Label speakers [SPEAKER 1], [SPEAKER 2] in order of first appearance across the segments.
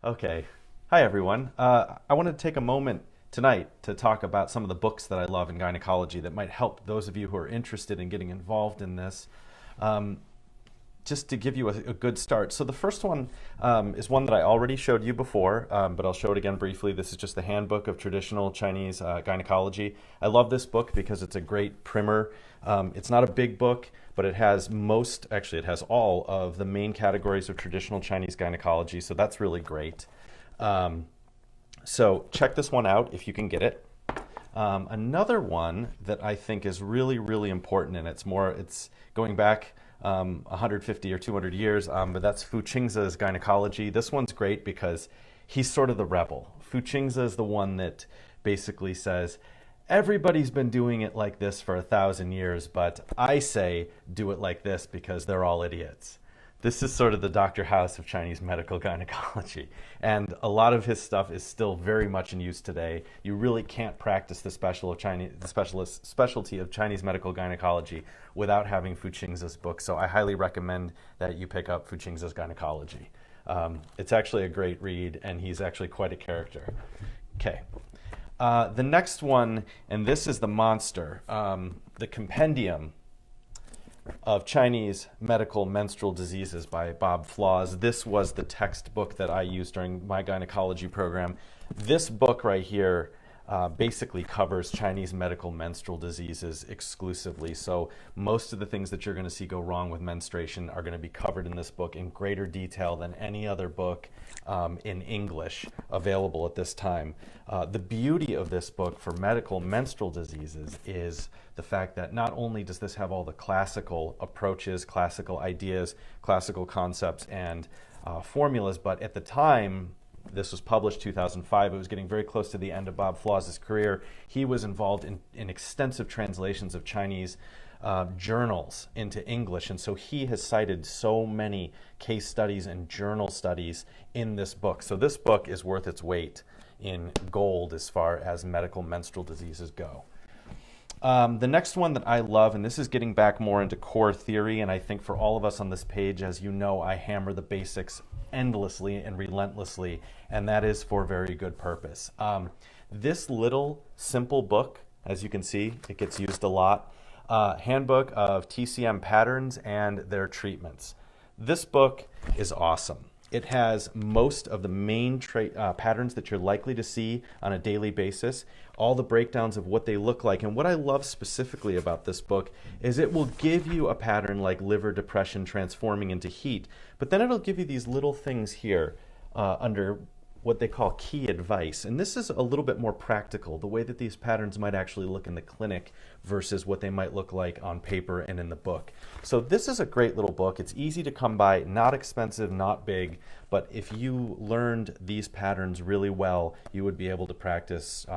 [SPEAKER 1] Okay. Hi, everyone. I wanted to take a moment tonight to talk about some of the books that I love in gynecology that might help those of you who are interested in getting involved in this. Um, just to give you a good start. So the first one is one that I already showed you before, but I'll show it again briefly. This is just the Handbook of Traditional Chinese Gynecology. I love this book because it's a great primer. It's not a big book, but it has it has all of the main categories of traditional Chinese gynecology, so that's really great. Um, so check this one out if you can get it. Another one that I think is really, really important, and it's going back 150 or 200 years, but that's Fu Qingze's Gynecology. This one's great because he's sort of the rebel. Fu Qingze is the one that basically says, everybody's been doing it like this for 1,000 years, but I say do it like this because they're all idiots. This is sort of the Dr. House of Chinese medical gynecology. And a lot of his stuff is still very much in use today. You really can't practice the specialty of Chinese medical gynecology without having Fu Qingze's book. So I highly recommend that you pick up Fu Qingze's Gynecology. It's actually a great read, and he's actually quite a character. Okay. The next one, and this is the monster, the Compendium of Chinese Medical Menstrual Diseases by Bob Flaws. This was the textbook that I used during my gynecology program. This book right here basically covers Chinese medical menstrual diseases exclusively. So most of the things that you're going to see go wrong with menstruation are going to be covered in this book in greater detail than any other book in English available at this time. The beauty of this book for medical menstrual diseases is the fact that not only does this have all the classical approaches, classical ideas, classical concepts, and formulas, but at the time, this was published 2005. It was getting very close to the end of Bob Flaws' career. He was involved in extensive translations of Chinese journals into English, and so he has cited so many case studies and journal studies in this book. So this book is worth its weight in gold as far as medical menstrual diseases go. The next one that I love, and this is getting back more into core theory, and I think for all of us on this page, as you know, I hammer the basics endlessly and relentlessly, and that is for very good purpose. This little simple book, as you can see, it gets used a lot, Handbook of TCM Patterns and Their Treatments. This book is awesome. It has most of the main patterns that you're likely to see on a daily basis, all the breakdowns of what they look like. And what I love specifically about this book is it will give you a pattern like liver depression transforming into heat, but then it'll give you these little things here under what they call key advice. And this is a little bit more practical, the way that these patterns might actually look in the clinic versus what they might look like on paper and in the book. So this is a great little book. It's easy to come by, not expensive, not big, but if you learned these patterns really well, you would be able to practice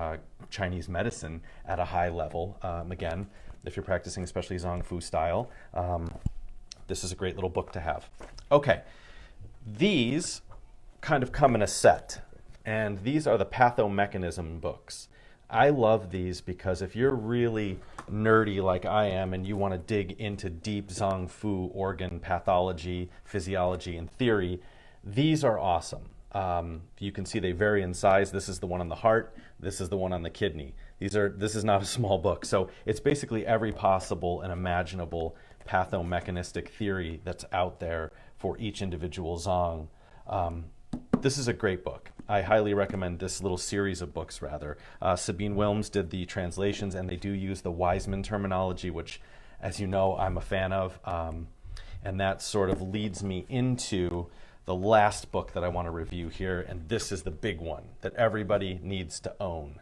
[SPEAKER 1] Chinese medicine at a high level. Again, if you're practicing especially Zong Fu style, this is a great little book to have. Okay, these kind of come in a set, and these are the pathomechanism books. I love these because if you're really nerdy like I am and you want to dig into deep Zong Fu organ pathology, physiology, and theory, these are awesome. You can see they vary in size. This is the one on the heart. This is the one on the kidney. This is not a small book. So it's basically every possible and imaginable pathomechanistic theory that's out there for each individual Zong. This is a great book. I highly recommend this little series of books, rather. Sabine Wilms did the translations, and they do use the Wiseman terminology, which, as you know, I'm a fan of. And that sort of leads me into the last book that I want to review here, and this is the big one that everybody needs to own.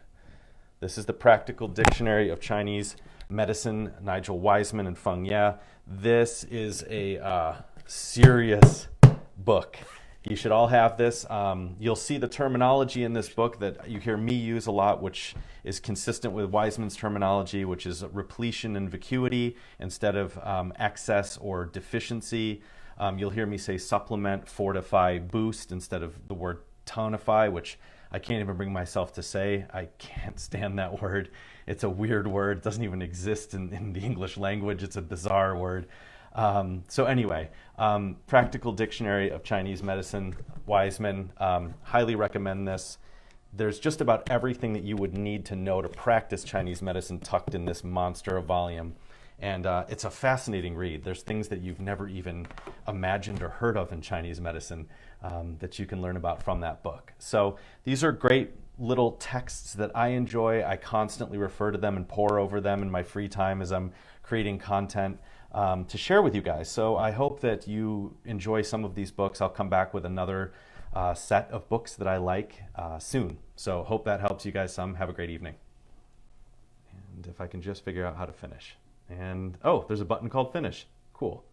[SPEAKER 1] This is the Practical Dictionary of Chinese Medicine, Nigel Wiseman and Feng Ye. This is a serious book. You should all have this. You'll see the terminology in this book that you hear me use a lot, which is consistent with Wiseman's terminology, which is repletion and vacuity instead of excess or deficiency. You'll hear me say supplement, fortify, boost instead of the word tonify, which I can't even bring myself to say. I can't stand that word. It's a weird word. It doesn't even exist in the English language. It's a bizarre word. So anyway, Practical Dictionary of Chinese Medicine, Wiseman, highly recommend this. There's just about everything that you would need to know to practice Chinese medicine tucked in this monster of volume. And it's a fascinating read. There's things that you've never even imagined or heard of in Chinese medicine that you can learn about from that book. So these are great little texts that I enjoy. I constantly refer to them and pore over them in my free time as I'm creating content to share with you guys. So I hope that you enjoy some of these books. I'll come back with another set of books that I like soon. So hope that helps you guys some. Have a great evening. And if I can just figure out how to finish. And oh, there's a button called finish. Cool.